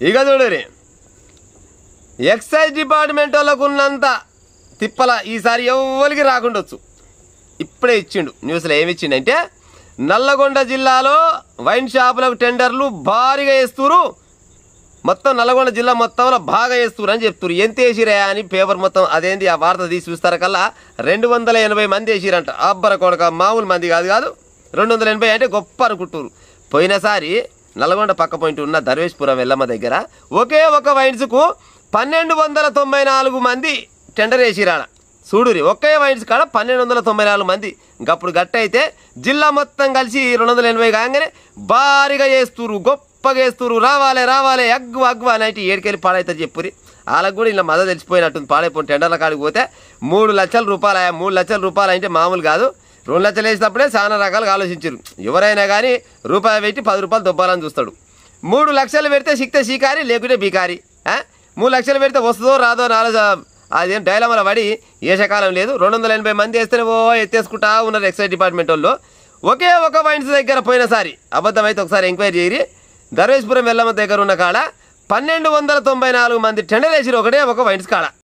ఇక చూడరి excise department వాళ్ళకు ఉన్నంత తిప్పల ఈసారి ఎవ్వరికి రాకుండొచ్చు. ఇప్పుడే ఇచ్చిండు న్యూస్లో. ఏమి ఇచ్చిండంటే నల్లగొండ జిల్లాలో వైన్ షాపులకు టెండర్లు భారీగా వేస్తురు, మొత్తం నల్లగొండ జిల్లా మొత్తంలో బాగా వేస్తురు అని చెప్తున్నారు. ఎంత వేసిరా అని పేపర్ మొత్తం అదేంది ఆ వార్త తీసి చూస్తారు కల్లా 280 మంది వేసిరంట. అబ్బర కొడక మామూలు మంది కాదు 280 అంటే గొప్ప అనుకుంటున్నారు. పోయినసారి నల్గొండ పక్క పాయింట్ ఉన్న ధర్వేష్పురం ఎల్లమ్మ దగ్గర ఒకే ఒక వైన్స్కు 1294 మంది టెండర్ వేసిరాడ. చూడురి ఒకే వైన్స్ కాడ 1294 మంది. ఇంకప్పుడు గట్ట అయితే జిల్లా మొత్తం కలిసి 280 కాగానే భారీగా చేస్తురు, గొప్పగా వేస్తురు. రావాలి అగ్గు అని అయితే ఏడుకెళ్ళి పాడైతే చెప్పురి. వాళ్ళకు కూడా ఇలా మద్దతు తెలిసిపోయినట్టుంది. పాడైపోయిన టెండర్ల కాడికి పోతే 3 లక్షల రూపాయలు. 3 లక్షల రూపాయలు అంటే మామూలు కాదు. 2 లక్షలు వేసినప్పుడే చాలా రకాలుగా ఆలోచించారు. ఎవరైనా కానీ రూపాయి పెట్టి 10 రూపాయలు దొబ్బాలని చూస్తాడు. 3 లక్షలు పెడితే సిక్తే షికారి లేకుంటే బీకారి. 3 లక్షలు పెడితే వస్తుందో రాదో అదేం డైలమాల పడి ఏషకాలం లేదు. 280 మంది వేస్తేనే ఎత్తేసుకుంటా ఉన్నారు ఎక్సైజ్ డిపార్ట్మెంట్ వాళ్ళు. ఒకే ఒక వైన్స్ దగ్గర పోయినసారి అబద్ధమైతే ఒకసారి ఎంక్వైరీ చేయరి. ధర్వేష్పురం ఎల్లమ్మ దగ్గర ఉన్న కాడ 1294 మంది టెండర్ వేసిరు ఒకటే ఒక వైన్స్ కాడ.